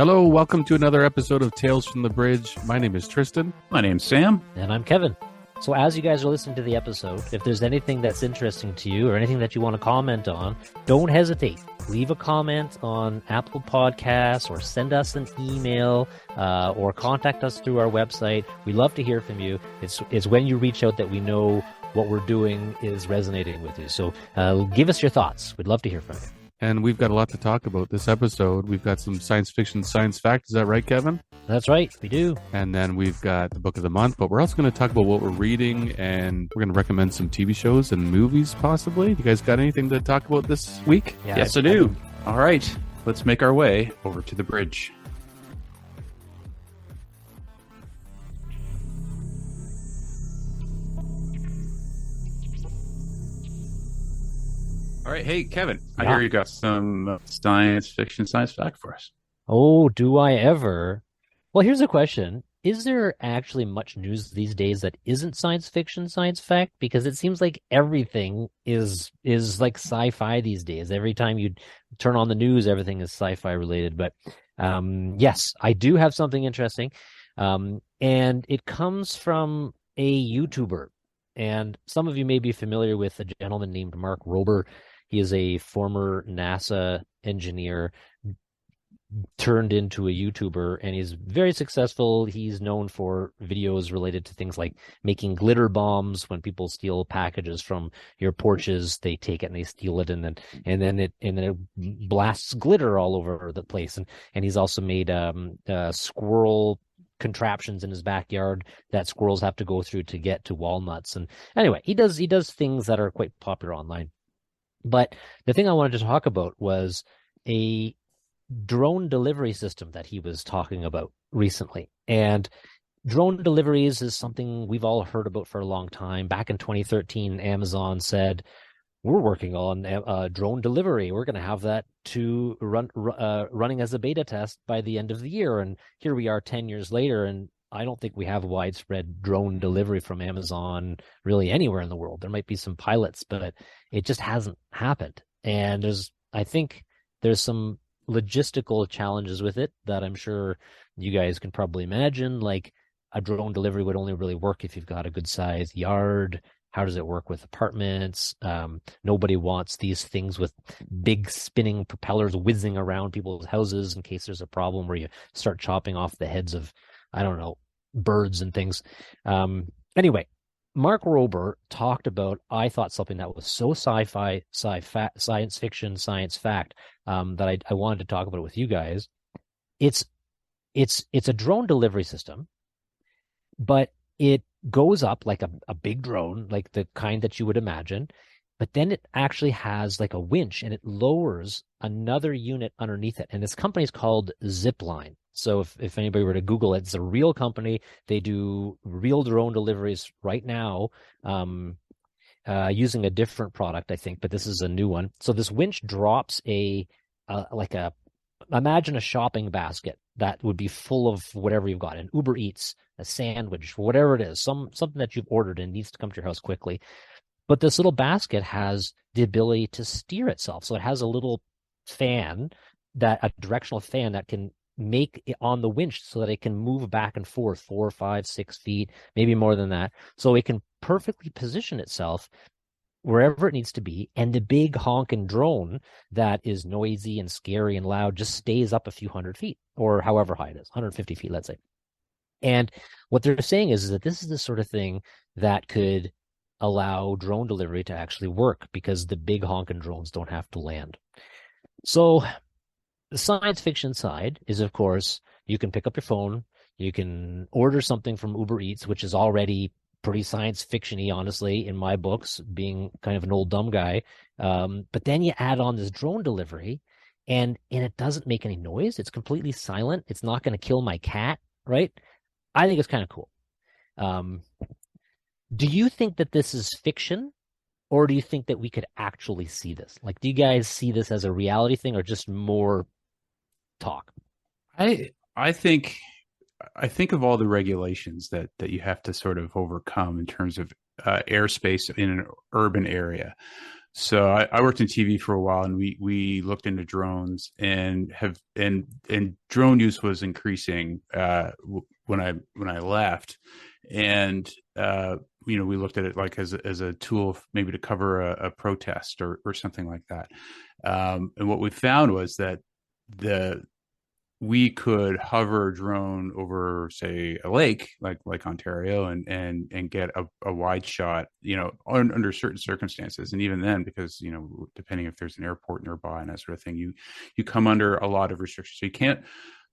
Hello, welcome to another episode of Tales from the Bridge. My name is Tristan. My name's Sam. And I'm Kevin. So as you guys are listening to the episode, if there's anything that's interesting to you or anything that you want to comment on, don't hesitate. Leave a comment on Apple Podcasts or send us an email or contact us through our website. We love to hear from you. It's when you reach out that we know what we're doing is resonating with you. So give us your thoughts. We'd love to hear from you. And we've got a lot to talk about this episode. We've got some science fiction, science fact. Is that right, Kevin? That's right. We do. And then we've got the book of the month, but we're also going to talk about what we're reading, and we're going to recommend some TV shows and movies, possibly. You guys got anything to talk about this week? Yeah, yes, I do. All right. Let's make our way over to the bridge. All right. Hey, Kevin, I hear you got some science fiction, science fact for us. Oh, do I ever? Well, here's a question. Is there actually much news these days that isn't science fiction, science fact? Because it seems like everything is like sci-fi these days. Every time you turn on the news, everything is sci-fi related. But yes, I do have something interesting. And it comes from a YouTuber. And some of you may be familiar with a gentleman named Mark Rober. He is a former NASA engineer turned into a YouTuber, and he's very successful. He's known for videos related to things like making glitter bombs. When people steal packages from your porches, they take it and they steal it, and then it blasts glitter all over the place. And he's also made squirrel contraptions in his backyard that squirrels have to go through to get to walnuts. And anyway, he does things that are quite popular online. But the thing I wanted to talk about was a drone delivery system that he was talking about recently. And drone deliveries is something we've all heard about for a long time. Back in 2013, Amazon said, we're working on drone delivery. We're going to have that to running as a beta test by the end of the year. And here we are 10 years later, and I don't think we have widespread drone delivery from Amazon really anywhere in the world. There might be some pilots, but it just hasn't happened. And I think there's some logistical challenges with it that I'm sure you guys can probably imagine. Like, a drone delivery would only really work if you've got a good sized yard. How does it work with apartments? Nobody wants these things with big spinning propellers whizzing around people's houses in case there's a problem where you start chopping off the heads of, I don't know, birds and things. Anyway, Mark Rober talked about, I thought, something that was so sci-fi, science fiction, science fact, that I wanted to talk about it with you guys. It's a drone delivery system, but it goes up like a big drone, like the kind that you would imagine, but then it actually has like a winch, and it lowers another unit underneath it. And this company is called Zipline. So if anybody were to Google it, it's a real company. They do real drone deliveries right now, using a different product, I think, but this is a new one. So this winch drops imagine a shopping basket that would be full of whatever you've got, an Uber Eats, a sandwich, whatever it is, something that you've ordered and needs to come to your house quickly. But this little basket has the ability to steer itself. So it has a little fan, a directional fan that can make it on the winch so that it can move back and forth 4, 5, 6 feet, maybe more than that. So it can perfectly position itself wherever it needs to be. And the big honking drone that is noisy and scary and loud just stays up a few hundred feet, or however high it is, 150 feet, let's say. And what they're saying is that this is the sort of thing that could allow drone delivery to actually work, because the big honking drones don't have to land. So the science fiction side is, of course, you can pick up your phone, you can order something from Uber Eats, which is already pretty science fiction-y, honestly, in my books, being kind of an old dumb guy. But then you add on this drone delivery, and it doesn't make any noise. It's completely silent. It's not going to kill my cat, right? I think it's kind of cool. Do you think that this is fiction, or do you think that we could actually see this? Like, do you guys see this as a reality thing, or just more talk? I think of all the regulations that you have to sort of overcome in terms of airspace in an urban area. So I worked in TV for a while, and we looked into drones, and drone use was increasing when I left, and we looked at it like as a tool maybe to cover a protest or something like that. And what we found was that the we could hover a drone over, say, a lake like Ontario, and get a wide shot, under certain circumstances. And even then, because depending if there's an airport nearby and that sort of thing, you come under a lot of restrictions. So you can't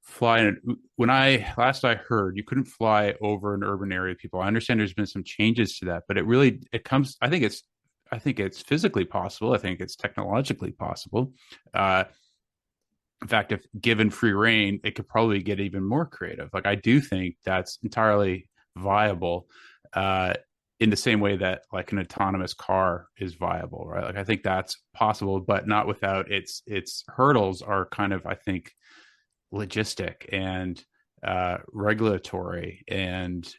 fly. When I heard, you couldn't fly over an urban area of people. I understand there's been some changes to that, but it comes. I think it's physically possible. I think it's technologically possible. In fact, if given free reign, it could probably get even more creative. Like, I do think that's entirely viable, in the same way that like an autonomous car is viable, right? Like, I think that's possible, but not without its hurdles are kind of, I think, logistic and regulatory and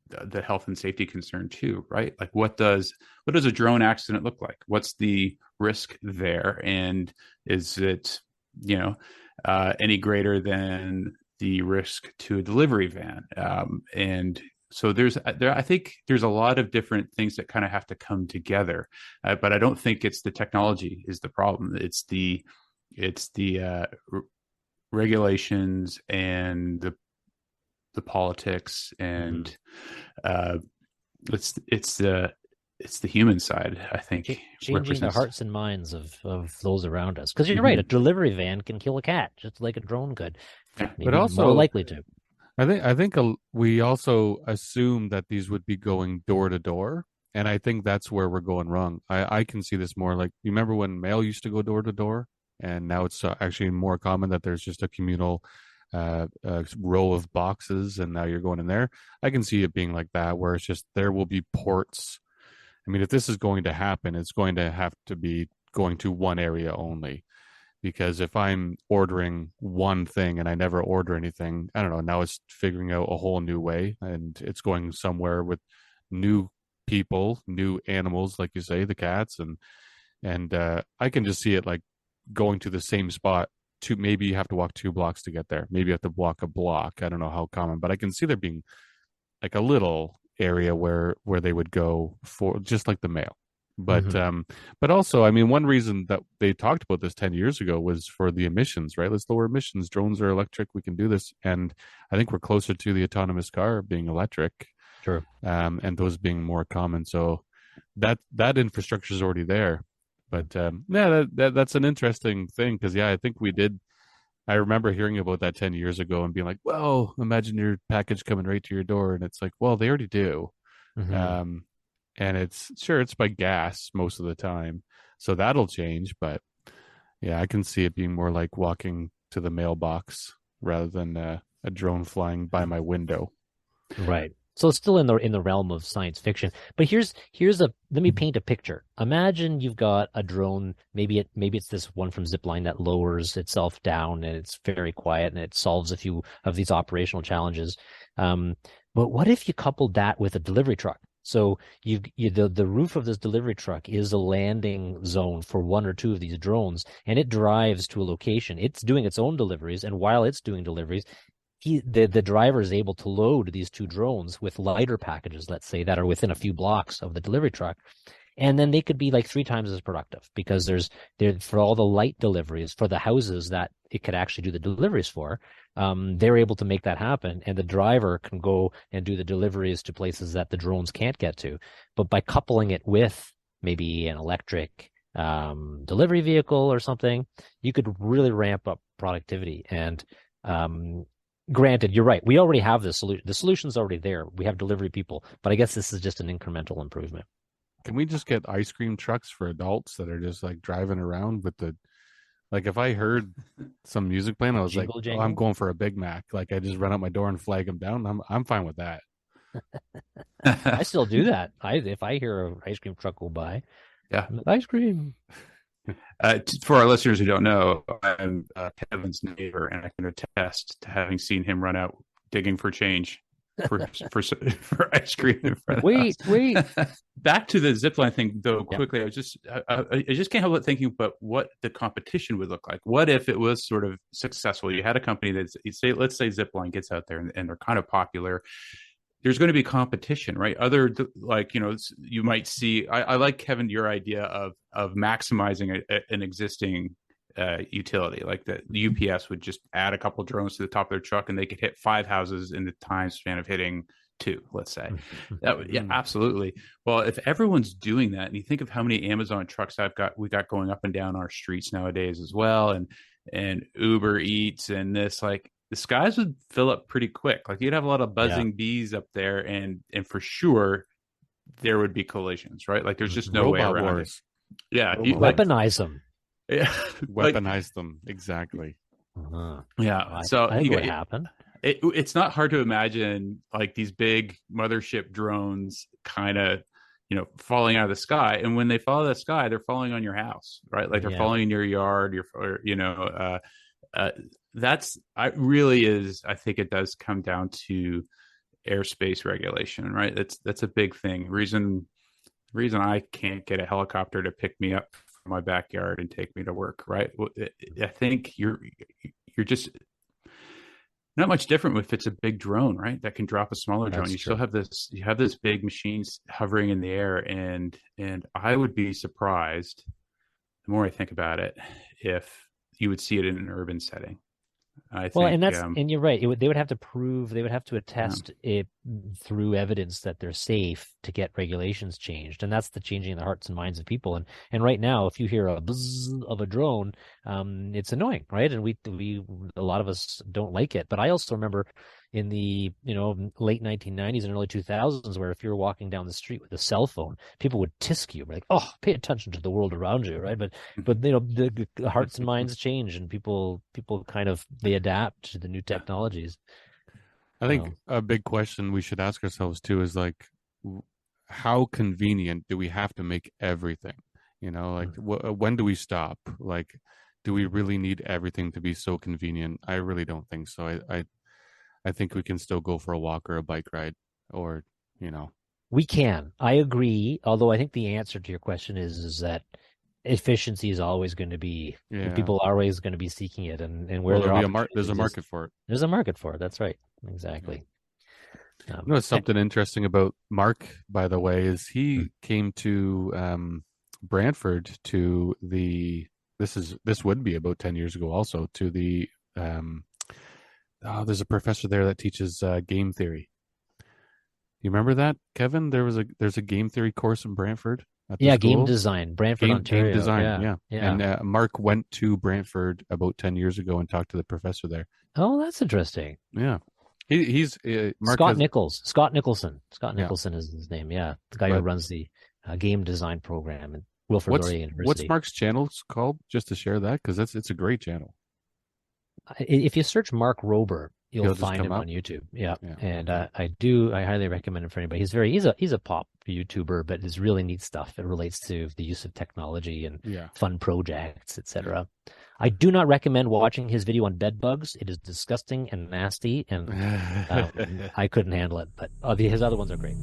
the health and safety concern too, right? Like, what does a drone accident look like? What's the risk there, and is it any greater than the risk to a delivery van? And so I think there's a lot of different things that kind of have to come together, but I don't think it's the technology is the problem. It's the regulations and the politics, and it's the human side, I think, Changing the hearts and minds of those around us. Because you're right, a delivery van can kill a cat just like a drone could. Maybe But also, more likely to. I think we also assume that these would be going door to door, and I think that's where we're going wrong. I can see this more like, you remember when mail used to go door to door, and now it's actually more common that there's just a communal row of boxes, and now you're going in there. I can see it being like that, where it's just there will be ports. I mean, if this is going to happen, it's going to have to be going to one area only. Because if I'm ordering one thing and I never order anything, I don't know, now it's figuring out a whole new way, and it's going somewhere with new people, new animals, like you say, the cats, and I can just see it like going to the same spot. Maybe you have to walk 2 blocks to get there. Maybe you have to walk a block. I don't know how common, but I can see there being like a little area where they would go for just like the mail. But also, I mean, one reason that they talked about this 10 years ago was for the emissions, right? Let's lower emissions. Drones are electric. We can do this. And I think we're closer to the autonomous car being electric. True. And those being more common. So that infrastructure is already there. But yeah, that's an interesting thing, because I think we did. I remember hearing about that 10 years ago and being like, "Well, imagine your package coming right to your door," and it's like, well, they already do. Um, and it's by gas most of the time, so that'll change. But yeah, I can see it being more like walking to the mailbox rather than a drone flying by my window. Right. So it's still in the realm of science fiction. But let me paint a picture. Imagine you've got a drone, maybe it's this one from Zipline that lowers itself down, and it's very quiet, and it solves a few of these operational challenges. But what if you coupled that with a delivery truck? So the roof of this delivery truck is a landing zone for one or two of these drones, and it drives to a location. It's doing its own deliveries, and while it's doing deliveries, the driver is able to load these 2 drones with lighter packages, let's say, that are within a few blocks of the delivery truck. And then they could be like 3 times as productive, because there for all the light deliveries for the houses that it could actually do the deliveries for. They're able to make that happen, and the driver can go and do the deliveries to places that the drones can't get to. But by coupling it with maybe an electric delivery vehicle or something, you could really ramp up productivity. And granted, you're right. We already have the solution. The solution's already there. We have delivery people, but I guess this is just an incremental improvement. Can we just get ice cream trucks for adults that are just like driving around with like, if I heard some music playing, I was Jingle, like, jangle? oh, I'm going for a Big Mac. Like, I just run out my door and flag them down. I'm fine with that. I still do that. If I hear an ice cream truck go by, Yeah. I'm like, ice cream. For our listeners who don't know, I'm Kevin's neighbor, and I can attest to having seen him run out digging for change. for ice cream in front of Wait, wait. us. Back to the zipline thing, though. Yeah. Quickly, I just can't help but thinking about what the competition would look like. What if it was sort of successful? You had a company that's let's say zipline gets out there and they're kind of popular. There's going to be competition, right? Like, you might see. I like, Kevin, your idea of maximizing an existing utility. Like the UPS would just add a couple drones to the top of their truck, and they could hit 5 houses in the time span of hitting 2. Let's say that would, yeah, absolutely. Well, if everyone's doing that, and you think of how many Amazon trucks we got going up and down our streets nowadays as well, and Uber Eats and this, like, the skies would fill up pretty quick. Like, you'd have a lot of buzzing bees up there, and for sure there would be collisions, right? Like, there's just no way Robot around wars. it. Yeah, Weaponize them. Yeah, Weaponize them, exactly. Yeah, so I think what happened. It's not hard to imagine, like, these big mothership drones kind of, falling out of the sky. And when they fall out of the sky, they're falling on your house, right? Like, they're falling in your yard. I think it does come down to airspace regulation, right? That's a big thing. Reason I can't get a helicopter to pick me up from my backyard and take me to work, right? I think you're just not much different if it's a big drone, right? That can drop a smaller drone. You still have this big machines hovering in the air, and I would be surprised, the more I think about it, if you would see it in an urban setting. And you're right. They would have to attest it through evidence that they're safe to get regulations changed, and that's the changing the hearts and minds of people. And right now, if you hear a buzz of a drone, it's annoying, right? And we a lot of us don't like it. But I also remember in the late 1990s and early 2000s, where if you were walking down the street with a cell phone, people would tisk you, like, "Oh, pay attention to the world around you," right? But the hearts and minds change, and people kind of, they adapt to the new technologies. I think a big question we should ask ourselves too is, like, how convenient do we have to make everything? Like, when do we stop? Like, do we really need everything to be so convenient? I really don't think so. I think we can still go for a walk or a bike ride, or, We can. I agree. Although I think the answer to your question is that efficiency is always going to be, people are always going to be seeking it, and where there's a market for it. There's a market for it. That's right. Exactly. Something interesting about Mark, by the way, is he came to Brantford to this would be about 10 years ago also, to the there's a professor there that teaches game theory. You remember that, Kevin? There's a game theory course in Brantford. Game design, Brantford, Ontario. Game design, yeah. And Mark went to Brantford about 10 years ago and talked to the professor there. Oh, that's interesting. Yeah. He's Mark Scott Nicholson. Scott Nicholson is his name. Yeah, the guy who runs the game design program at Wilfrid Laurier University. What's Mark's channel called? Just to share that, because it's a great channel. If you search Mark Rober, you'll find him on YouTube. Yeah. And I highly recommend him for anybody. He's a pop YouTuber, but it's really neat stuff. It relates to the use of technology and fun projects, etc. I do not recommend watching his video on bed bugs. It is disgusting and nasty, and I couldn't handle it. But his other ones are great.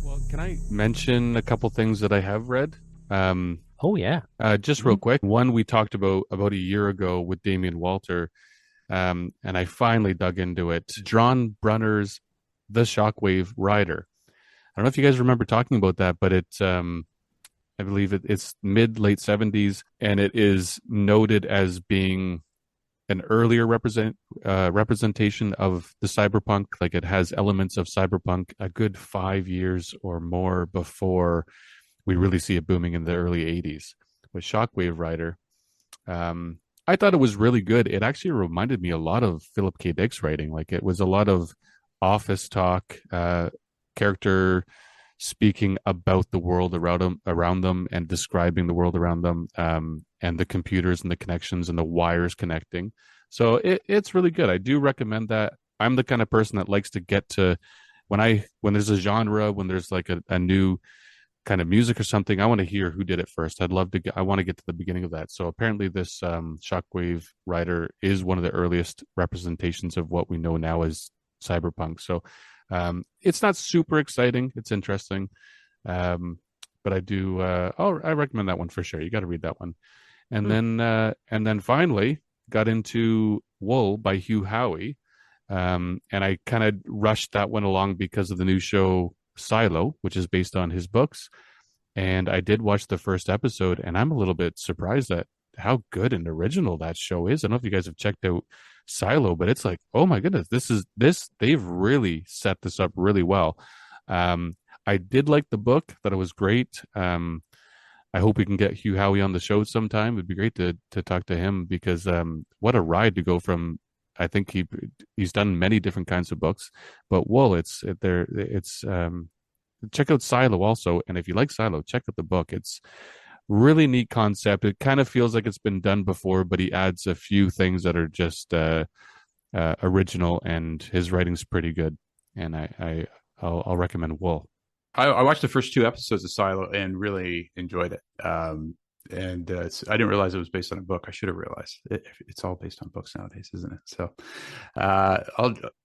Well, can I mention a couple things that I have read? Oh yeah. Just real quick. One we talked about a year ago with Damien Walter, and I finally dug into it. John Brunner's The Shockwave Rider. I don't know if you guys remember talking about that, but it's I believe it's mid-late 70s, and it is noted as being an earlier representation of the cyberpunk. Like, it has elements of cyberpunk a good 5 years or more before we really see it booming in the early 80s with Shockwave Rider. I thought it was really good. It actually reminded me a lot of Philip K. Dick's writing. Like, it was a lot of office talk, character speaking about the world around them and describing the world around them, and the computers and the connections and the wires connecting. So it's really good. I do recommend that. I'm the kind of person that likes to get to when there's a genre, when there's like a new kind of music or something, I want to hear who did it first. I want to get to the beginning of that. So apparently this Shockwave writer is one of the earliest representations of what we know now as cyberpunk. So it's not super exciting. It's interesting. But I do, I recommend that one for sure. You got to read that one. And then finally got into Wool by Hugh Howey. And I kind of rushed that one along because of the new show Silo, which is based on his books. And I did watch the first episode, and I'm a little bit surprised at how good and original that show is. I don't know if you guys have checked out Silo, but it's like, oh my goodness, they've really set this up really well. I did like the book, thought it was great. I hope we can get Hugh Howey on the show sometime. It'd be great to talk to him because what a ride to go from. I think he's done many different kinds of books, but Wool, check out Silo also, and if you like Silo, check out the book. It's really neat concept. It kind of feels like it's been done before, but he adds a few things that are just original, and his writing's pretty good. And I'll recommend Wool. I watched the first two episodes of Silo and really enjoyed it. And I didn't realize it was based on a book. I should have realized it's all based on books nowadays, isn't it? So,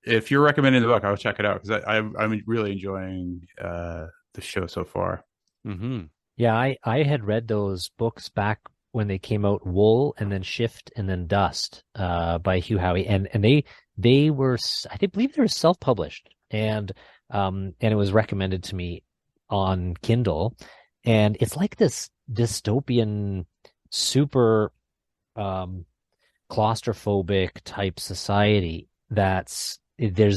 if you're recommending the book, I'll check it out because I'm really enjoying the show so far. Mm-hmm. Yeah, I had read those books back when they came out, Wool and then Shift and then Dust, by Hugh Howey, and they were, I believe they were self-published, and it was recommended to me on Kindle, and it's like this dystopian, super claustrophobic type society there's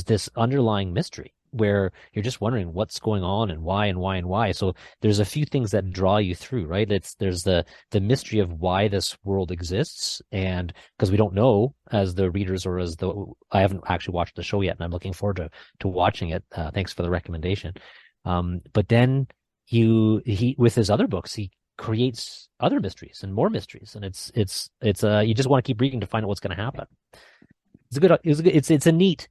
this underlying mystery where you're just wondering what's going on and why and why and why. So there's a few things that draw you through, right? There's the mystery of why this world exists, and because we don't know as the readers or I haven't actually watched the show yet, and I'm looking forward to watching it. Thanks for the recommendation. But then he with his other books, he creates other mysteries and more mysteries, and it's you just want to keep reading to find out what's going to happen. It's a neat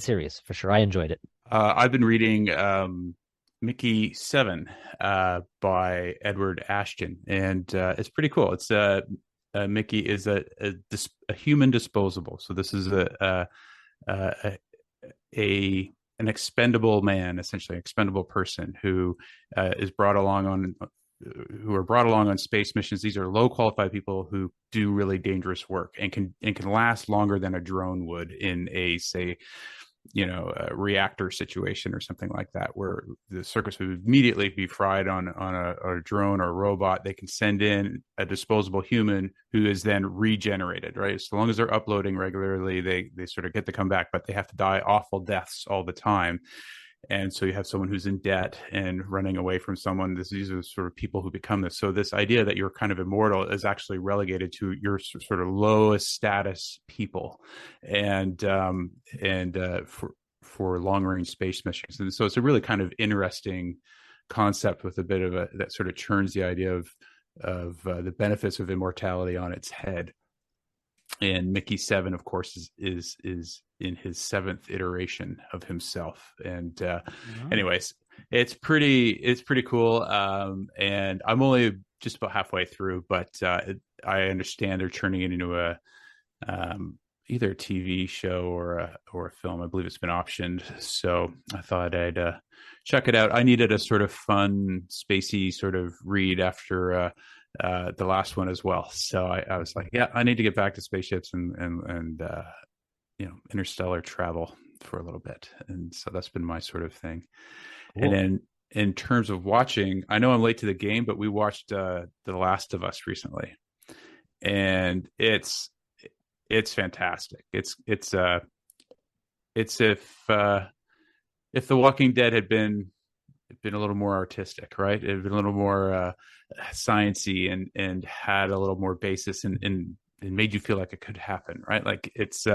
series for sure. I enjoyed it. I've been reading Mickey 7 by Edward Ashton, and it's pretty cool. It's Mickey is a human disposable. So this is an expendable man, essentially an expendable person who is brought along on space missions. These are low qualified people who do really dangerous work and can last longer than a drone would in a, say, a reactor situation or something like that, where the circuits would immediately be fried on a drone or a robot. They can send in a disposable human who is then regenerated, right? So long as they're uploading regularly, they sort of get to come back, but they have to die awful deaths all the time. And so you have someone who's in debt and running away from someone. These are sort of people who become this. So this idea that you're kind of immortal is actually relegated to your sort of lowest status people, and for long range space missions. And so it's a really kind of interesting concept with a bit of that sort of turns the idea of the benefits of immortality on its head. And Mickey 7, of course, is in his 7th iteration of himself. And anyways, it's pretty cool. And I'm only just about halfway through, but I understand they're turning it into either a TV show or a film. I believe it's been optioned. So I thought I'd check it out. I needed a sort of fun, spacey sort of read after the last one as well. So I was like, yeah, I need to get back to spaceships and interstellar travel for a little bit. And so that's been my sort of thing. Cool. And then in terms of watching, I know I'm late to the game, but we watched The Last of Us recently, and it's fantastic. It's if The Walking Dead had been a little more artistic, right? It had been a little more sciencey and had a little more basis and made you feel like it could happen, right? Like it's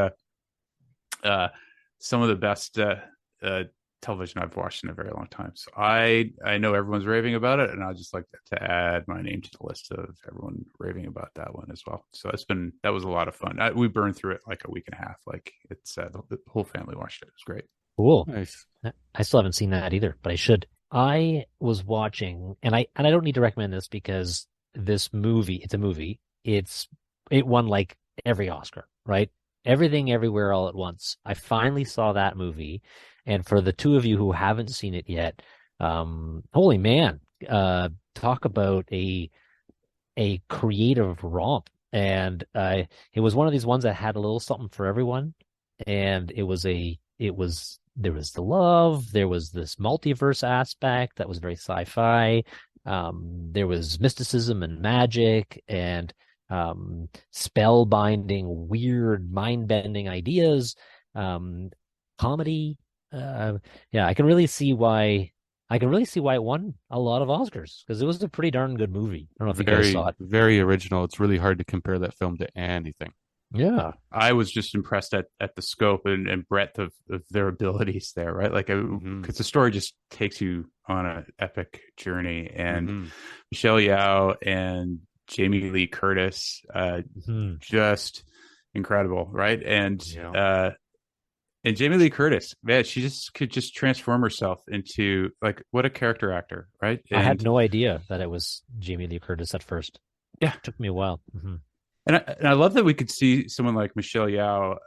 some of the best television I've watched in a very long time. So I know everyone's raving about it, and I'd just like to add my name to the list of everyone raving about that one as well. So that was a lot of fun. We burned through it like a week and a half. Like it's the whole family watched it. It was great. Cool. Nice. I still haven't seen that either, but I should. I was watching, and I don't need to recommend this because this movie, it's a movie. It won like every Oscar, right? Everything Everywhere All at Once. I finally saw that movie, and for the two of you who haven't seen it yet, holy man, talk about a creative romp. And it was one of these ones that had a little something for everyone. And there was the love, there was this multiverse aspect that was very sci-fi. There was mysticism and magic and spellbinding, weird, mind-bending ideas, comedy. Yeah, I can really see why it won a lot of Oscars because it was a pretty darn good movie. I don't know if you guys Very, saw it. very original. It's really hard to compare that film to anything. Yeah, I was just impressed at the scope and breadth of their abilities there, right? Like, because the story just takes you on an epic journey. And Michelle Yeoh and Jamie Lee Curtis, just incredible, right? And Jamie Lee Curtis, man, she just could just transform herself into, like, what a character actor, right? I had And no idea that it was Jamie Lee Curtis at first. yeah, It took me a while. and I love that we could see someone like Michelle Yeoh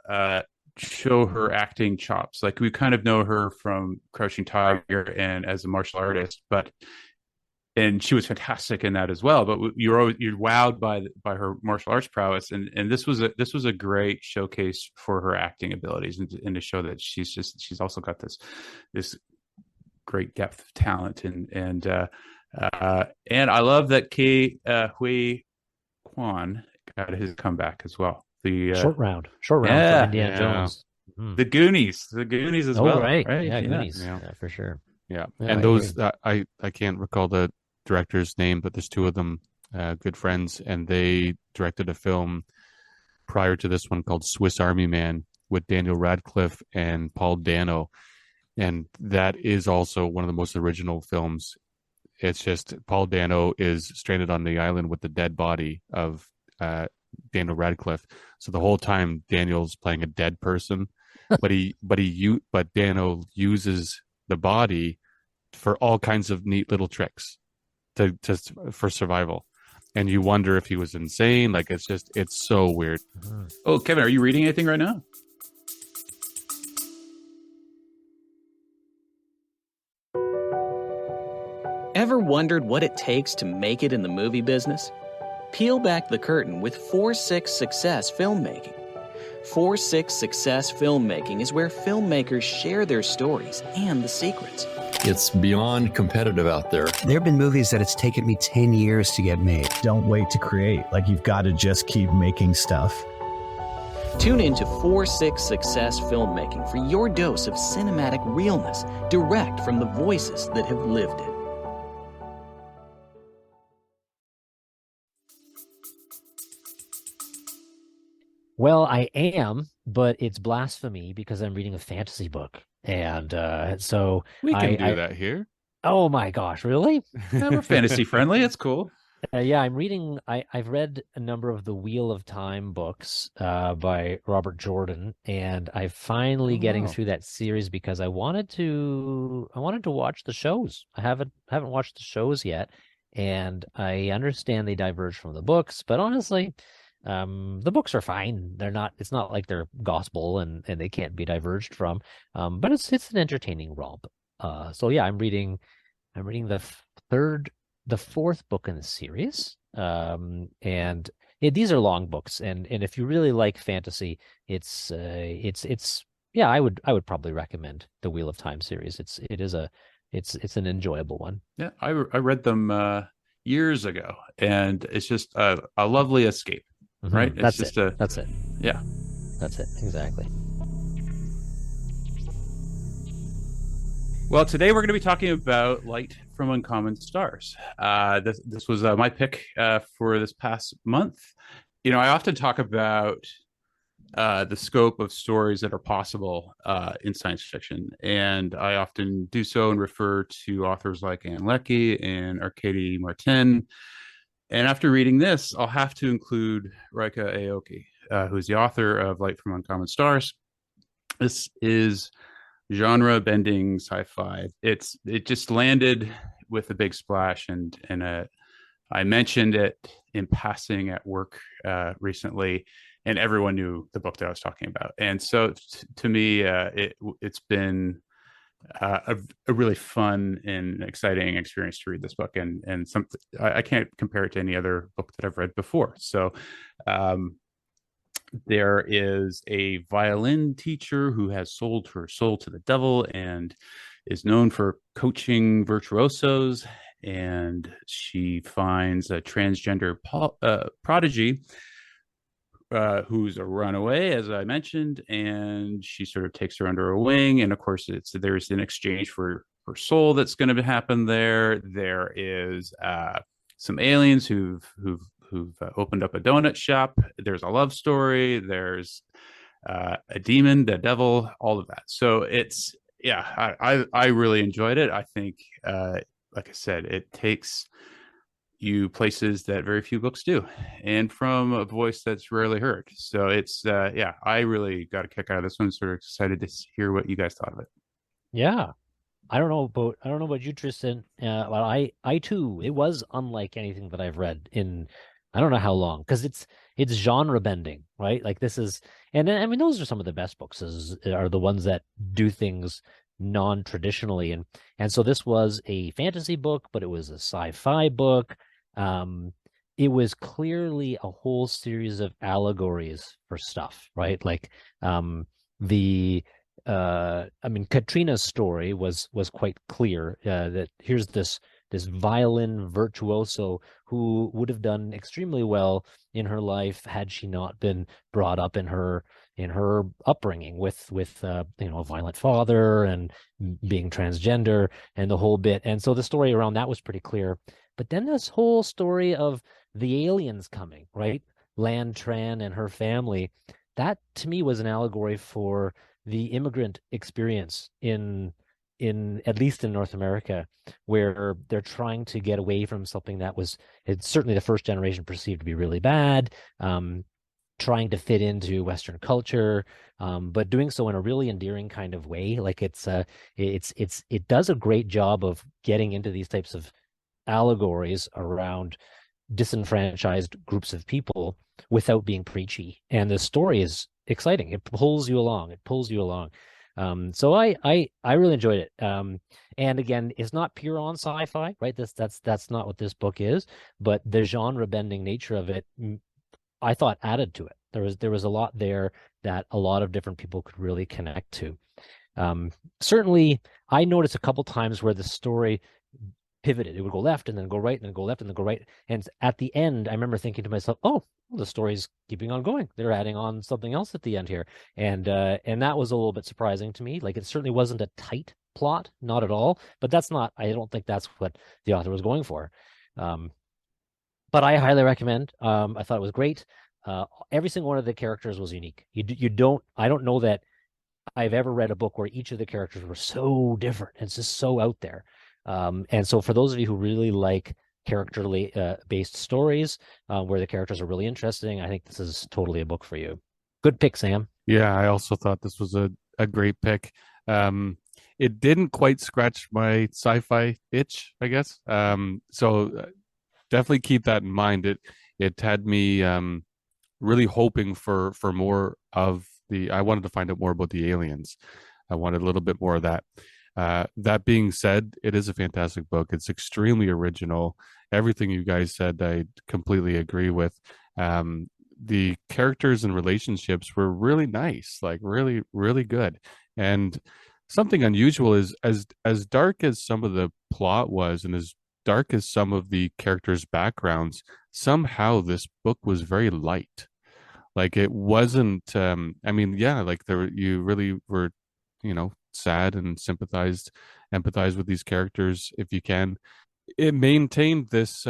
show her acting chops. Like, we kind of know her from Crouching Tiger and as a martial artist, and she was fantastic in that as well. But you're wowed by her martial arts prowess, and this was a great showcase for her acting abilities, and to show that she's also got this great depth of talent, and I love that Hui Kwan got his comeback as well. The Short round for yeah, Indiana Jones. the Goonies as Oh, well, right. right? Yeah, Yeah. Goonies. Yeah. Yeah, for sure. Yeah. Yeah, And I those agree. I can't recall the director's name, but there's two of them, good friends, and they directed a film prior to this one called Swiss Army Man with Daniel Radcliffe and Paul Dano. And that is also one of the most original films. It's just Paul Dano is stranded on the island with the dead body of Daniel Radcliffe. So the whole time Daniel's playing a dead person, but Dano uses the body for all kinds of neat little tricks for survival. And you wonder if he was insane. Like, it's so weird. Oh, Kevin, are you reading anything right now? Ever wondered what it takes to make it in the movie business? Peel back the curtain with 4-6 Success Filmmaking. 4-6 Success Filmmaking is where filmmakers share their stories and the secrets. It's beyond competitive out there. There have been movies that it's taken me 10 years to get made. Don't wait to create. Like, you've got to just keep making stuff. Tune into 4-6 Success Filmmaking for your dose of cinematic realness, direct from the voices that have lived it. Well, I am, but it's blasphemy because I'm reading a fantasy book. And so We can do I that here. oh my gosh, really? Yeah, we're fantasy friendly. It's cool. Yeah, I'm reading. I've read a number of the Wheel of Time books by Robert Jordan, and I'm finally getting wow. through that series because I wanted to watch the shows. I haven't watched the shows yet, and I understand they diverge from the books, but honestly, the books are fine. They're not. It's not like they're gospel and they can't be diverged from. But it's an entertaining romp. So yeah, I'm reading the fourth book in the series. And these are long books, and if you really like fantasy, it's yeah, I would probably recommend the Wheel of Time series. It's an enjoyable one. Yeah, I read them years ago, and it's just a lovely escape, right? It's That's it. That's it. Yeah. That's it. Exactly. Well, today we're going to be talking about Light from Uncommon Stars. This was my pick for this past month. You know, I often talk about the scope of stories that are possible in science fiction, and I often do so and refer to authors like Anne Leckie and Arkady Martin. And after reading this, I'll have to include Ryka Aoki, who's the author of Light from Uncommon Stars. This is genre bending sci-fi. It just landed with a big splash, and I mentioned it in passing at work recently, and everyone knew the book that I was talking about. And so to me, it's been a really fun and exciting experience to read this book, and something I can't compare it to any other book that I've read before. So um, there is a violin teacher who has sold her soul to the devil and is known for coaching virtuosos. And she finds a transgender prodigy who's a runaway, as I mentioned, and she sort of takes her under her wing. And of course, there's an exchange for her soul that's going to happen there. There is some aliens who've opened up a donut shop. There's a love story. There's a demon, the devil, all of that. So it's I really enjoyed it. I think, like I said, it takes you places that very few books do, and from a voice that's rarely heard. So it's I really got a kick out of this one. Sort of excited to hear what you guys thought of it. Yeah. I don't know about you, Tristan. But I too, it was unlike anything that I've read in I don't know how long, because it's genre bending, right? Like this is, and then, I mean, those are some of the best books are the ones that do things non-traditionally, and so this was a fantasy book, but it was a sci-fi book. Um, it was clearly a whole series of allegories for stuff, right? Like the I mean, Katrina's story was quite clear, that here's this violin virtuoso who would have done extremely well in her life had she not been brought up in her upbringing with a violent father and being transgender and the whole bit. And so the story around that was pretty clear. But then this whole story of the aliens coming, right? Lan Tran and her family, that to me was an allegory for the immigrant experience in at least in North America, where they're trying to get away from something that was, it's certainly the first generation perceived to be really bad, trying to fit into Western culture, but doing so in a really endearing kind of way. Like it does a great job of getting into these types of allegories around disenfranchised groups of people without being preachy. And the story is exciting. It pulls you along. It pulls you along. So I really enjoyed it. And again, it's not pure on sci-fi, right? That's not what this book is, but the genre bending nature of it, I thought added to it. There was a lot there that a lot of different people could really connect to. Certainly, I noticed a couple times where the story pivoted. It would go left and then go right and then go left and then go right. And at the end, I remember thinking to myself, "Oh, well, the story's keeping on going. They're adding on something else at the end here." And that was a little bit surprising to me. Like it certainly wasn't a tight plot, not at all. But I don't think that's what the author was going for. But I highly recommend. I thought it was great. Every single one of the characters was unique. I don't know that I've ever read a book where each of the characters were so different. It's just so out there. And so for those of you who really like character based stories, where the characters are really interesting, I think this is totally a book for you. Good pick, Sam. Yeah, I also thought this was a great pick. It didn't quite scratch my sci-fi itch, I guess. So definitely keep that in mind. It had me really hoping for more of I wanted to find out more about the aliens. I wanted a little bit more of that. That being said, it is a fantastic book. It's extremely original. Everything you guys said, I completely agree with. The characters and relationships were really nice, like really, really good. And something unusual is as dark as some of the plot was, and as dark as some of the characters' backgrounds, somehow this book was very light. Like it wasn't. I mean, yeah, like you really were, sad and empathize with these characters if you can. It maintained this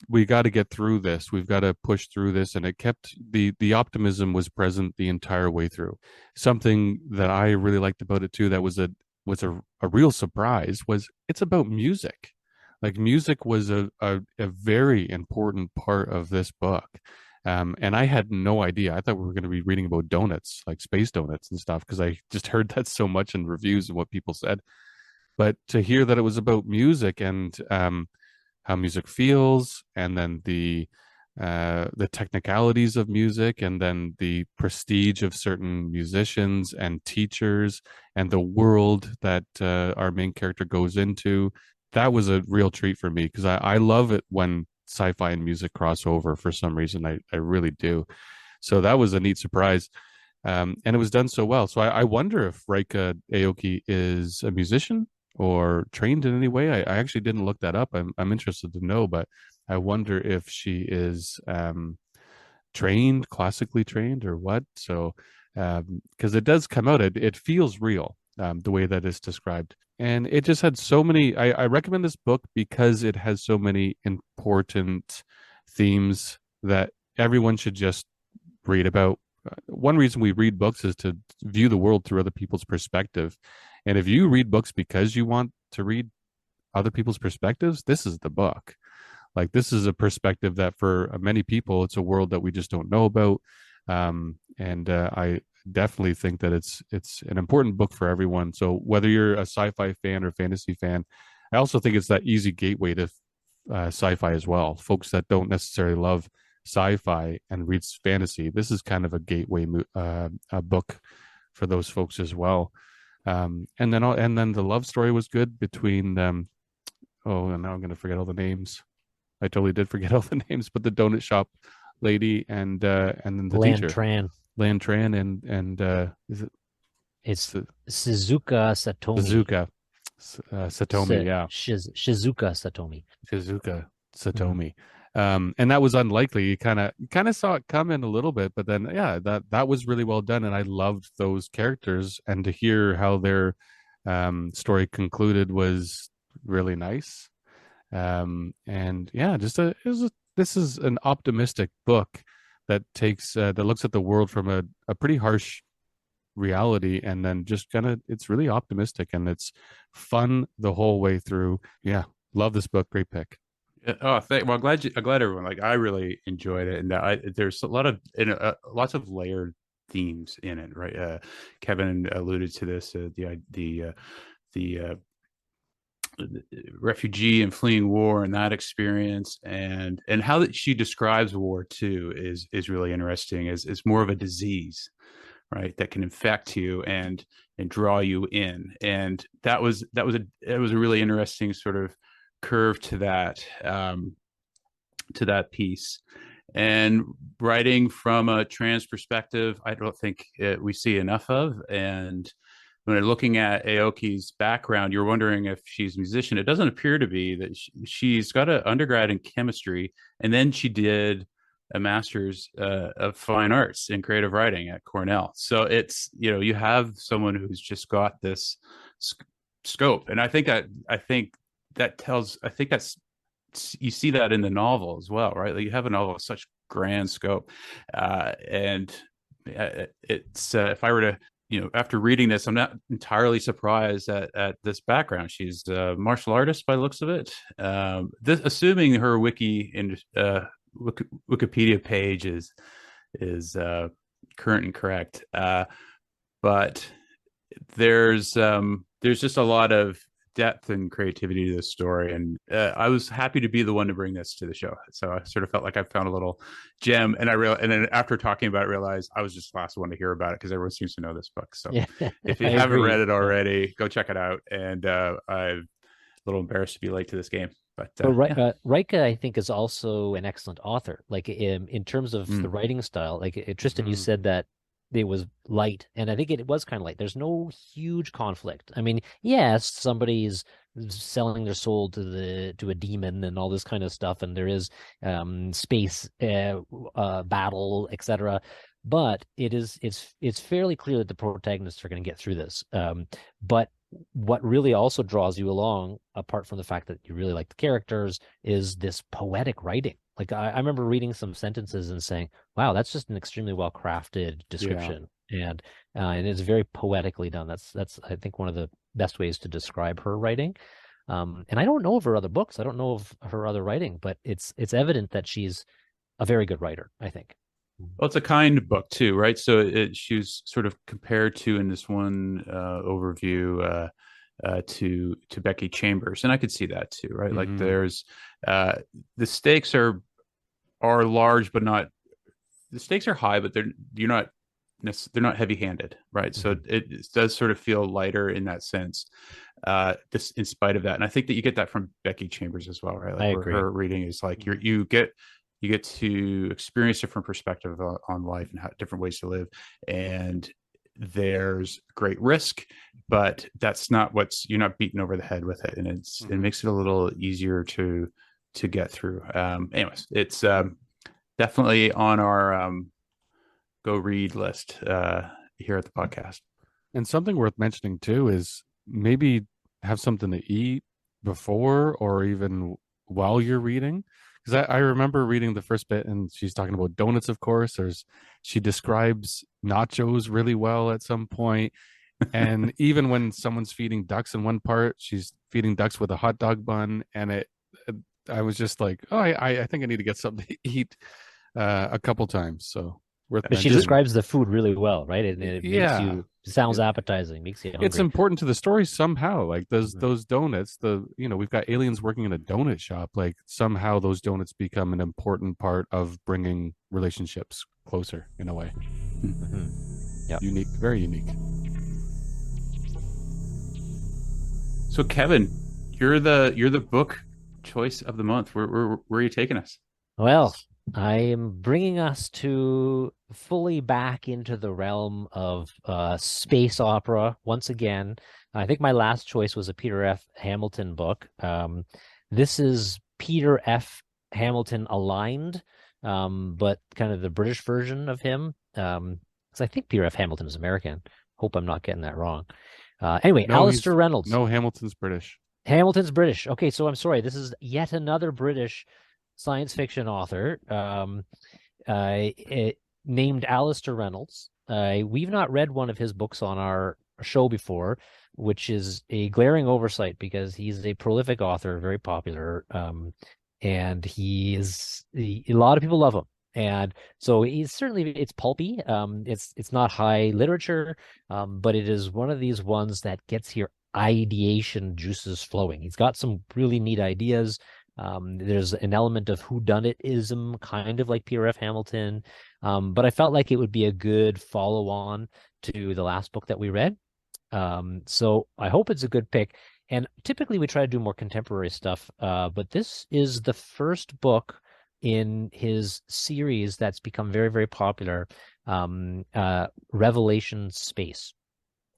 we got to get through this, we've got to push through this, and it kept the optimism was present the entire way through. Something that I really liked about it too, that was a real surprise, was it's about music. Like music was a very important part of this book. And I had no idea. I thought we were going to be reading about donuts, like space donuts and stuff, because I just heard that so much in reviews and what people said. But to hear that it was about music and how music feels, and then the technicalities of music, and then the prestige of certain musicians and teachers, and the world that our main character goes into, that was a real treat for me because I love it when sci-fi and music cross over for some reason. I really do. So that was a neat surprise. And it was done so well. So I wonder if Ryka Aoki is a musician or trained in any way. I actually didn't look that up. I'm interested to know, but I wonder if she is trained, classically trained, or what. So because it does come out, it feels real the way that it's described, and it just had so many. I recommend this book because it has so many important themes that everyone should just read about. One reason we read books is to view the world through other people's perspective. And if you read books because you want to read other people's perspectives, this is the book. Like, this is a perspective that for many people, it's a world that we just don't know about. And I definitely think that it's an important book for everyone. So whether you're a sci-fi fan or fantasy fan, I also think it's that easy gateway to sci-fi as well. Folks that don't necessarily love sci-fi and reads fantasy, this is kind of a gateway a book for those folks as well. And then the love story was good between oh, and now I'm going to forget all the names. I totally did forget all the names, but the donut shop lady and then the Lan teacher, Tran. Lan Tran, and is it It's Shizuka Satomi. Suzuka Satomi? Yeah, Shizuka Satomi. Shizuka Satomi. And that was unlikely. You kind of saw it coming a little bit, but then yeah, that was really well done, and I loved those characters. And to hear how their story concluded was really nice. And yeah, this is an optimistic book that takes that looks at the world from a pretty harsh reality, and then just it's really optimistic, and it's fun the whole way through. Yeah, love this book. Great pick. Oh, well, I'm glad everyone, like, I really enjoyed it, and there's a lot of lots of layered themes in it, right? Kevin alluded to this, the refugee and fleeing war and that experience, and how that she describes war too is really interesting. Is more of a disease, right, that can infect you and draw you in, and that was a really interesting sort of curve to that piece. And writing from a trans perspective, I don't think we see enough of. And when you're looking at Aoki's background, you're wondering if she's a musician. It doesn't appear to be. That she's got an undergrad in chemistry, and then she did a master's of fine arts in creative writing at Cornell. So it's, you have someone who's just got this scope, and I think that's, you see that in the novel as well, right? Like, you have a novel with such grand scope, and it's if I were to, after reading this, I'm not entirely surprised at this background. She's a martial artist by the looks of it. Assuming her Wikipedia page is current and correct, but there's just a lot of depth and creativity to this story, and I was happy to be the one to bring this to the show. So I sort of felt like I found a little gem, and and then after talking about it, realized I was just the last one to hear about it because everyone seems to know this book. So Yeah, if you haven't read it already, go check it out. And I'm a little embarrassed to be late to this game, but Ryka, I think, is also an excellent author. Like, in terms of the writing style, like, Tristan, you said that it was light, and I think it was kind of light. There's no huge conflict. I mean, yes, somebody's selling their soul to a demon and all this kind of stuff, and there is space battle, etc. But it's fairly clear that the protagonists are going to get through this. But what really also draws you along, apart from the fact that you really like the characters, is this poetic writing. Like, I remember reading some sentences and saying, wow, that's just an extremely well crafted description. Yeah. And it's very poetically done. That's I think one of the best ways to describe her writing. And I don't know of her other books. I don't know of her other writing, but it's evident that she's a very good writer, I think. Well, it's a kind book too, right? So she was sort of compared to in this one overview to Becky Chambers, and I could see that too, right? Like there's the stakes are large, but not the stakes are high, but they're not heavy handed, right? So it does sort of feel lighter in that sense, this in spite of that. And I think that you get that from Becky Chambers as well, right? I Like agree. her reading is like you get to experience different perspective on life and how different ways to live. And there's great risk, but that's not you're not beaten over the head with it. And it makes it a little easier to get through. Anyways, it's definitely on our go read list here at the podcast. And something worth mentioning too is maybe have something to eat before or even while you're reading. Because I remember reading the first bit and she's talking about donuts, of course. She describes nachos really well at some point. And even when someone's feeding ducks in one part, she's feeding ducks with a hot dog bun. And I was just like, oh, I think I need to get something to eat a couple times. So worth But she mentioning. describes the food really well, right? And it makes Yeah. sounds appetizing, makes you hungry. It's important to the story somehow. Like those donuts, we've got aliens working in a donut shop. Like somehow those donuts become an important part of bringing relationships closer in a way. Yeah, unique, very unique. So Kevin, you're the book choice of the month. Where are you taking us? Well, I am bringing us to fully back into the realm of space opera once again. I think my last choice was a Peter F. Hamilton book. This is Peter F. Hamilton aligned, but kind of the British version of him. Because I think Peter F. Hamilton is American. Hope I'm not getting that wrong. Anyway, No, Alistair Reynolds. No, Hamilton's British. Hamilton's British. Okay, so I'm sorry. This is yet another British science fiction author named Alistair Reynolds. We've not read one of his books on our show before, which is a glaring oversight because he's a prolific author, very popular, and a lot of people love him. And so it's pulpy. It's not high literature, but it is one of these ones that gets your ideation juices flowing. He's got some really neat ideas. There's an element of whodunitism, kind of like Peter F. Hamilton. But I felt like it would be a good follow-on to the last book that we read. So I hope it's a good pick. And typically we try to do more contemporary stuff, but this is the first book in his series that's become very, very popular. Revelation Space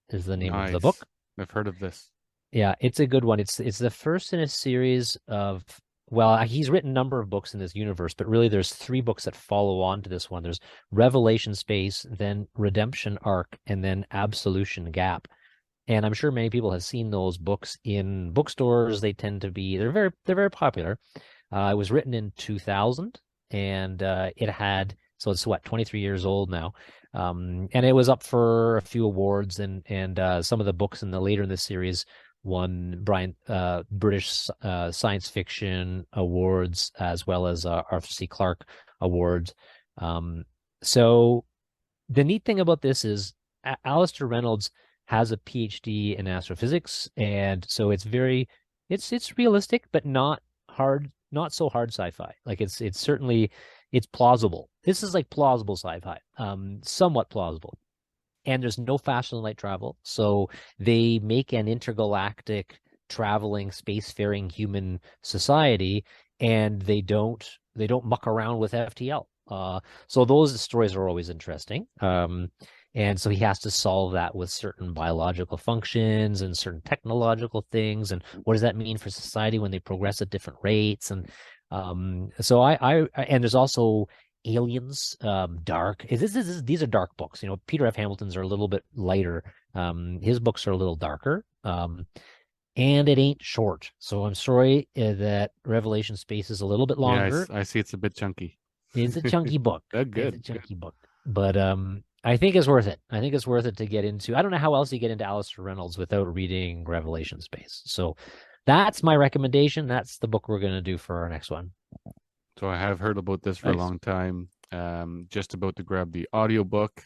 is the name of the book. I've heard of this. Yeah, it's a good one. It's the first in a series of, well, he's written a number of books in this universe, but really there's 3 books that follow on to this one. There's Revelation Space, then Redemption Arc, and then Absolution Gap. And I'm sure many people have seen those books in bookstores. They tend to be, they're very popular. It was written in 2000, and it had, so it's 23 years old now. And it was up for a few awards, and some of the books later in the series won British Science Fiction Awards as well as Arthur C. Clarke Awards. So the neat thing about this is Alistair Reynolds has a PhD in astrophysics, and so it's realistic, but not so hard sci-fi. Like it's certainly plausible. This is like plausible sci-fi, somewhat plausible. And there's no faster than light travel. So they make an intergalactic traveling, spacefaring human society, and they don't muck around with FTL. So those stories are always interesting. And so he has to solve that with certain biological functions and certain technological things. And what does that mean for society when they progress at different rates? And so and there's also aliens, dark. These are dark books. Peter F. Hamilton's are a little bit lighter. His books are a little darker. And it ain't short. So I'm sorry that Revelation Space is a little bit longer. Yeah, I see it's a bit chunky. It's a chunky book. Good. It's a chunky book. But I think it's worth it. I think it's worth it to get into. I don't know how else you get into Alistair Reynolds without reading Revelation Space. So that's my recommendation. That's the book we're going to do for our next one. So I have heard about this for a Nice. long time. Just about to grab the audiobook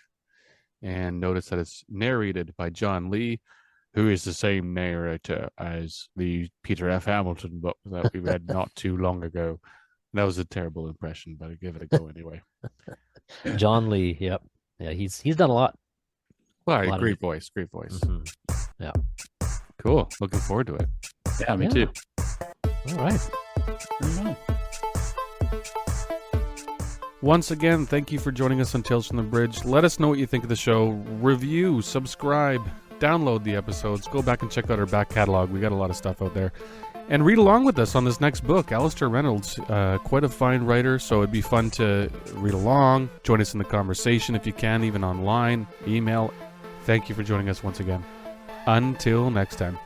and notice that it's narrated by John Lee, who is the same narrator as the Peter F. Hamilton book that we read not too long ago. That was a terrible impression, but I give it a go anyway. John Lee. Yep. Yeah, he's done a lot. Well, A lot of great it. voice, great voice. Mhm. Yeah. Cool. Looking forward to it. Yeah, me Yeah. too. All right. Right on. Once again, thank you for joining us on Tales from the Bridge. Let us know what you think of the show. Review, subscribe, download the episodes. Go back and check out our back catalog. We got a lot of stuff out there. And read along with us on this next book. Alistair Reynolds, quite a fine writer, so it'd be fun to read along. Join us in the conversation if you can, even online, email. Thank you for joining us once again. Until next time.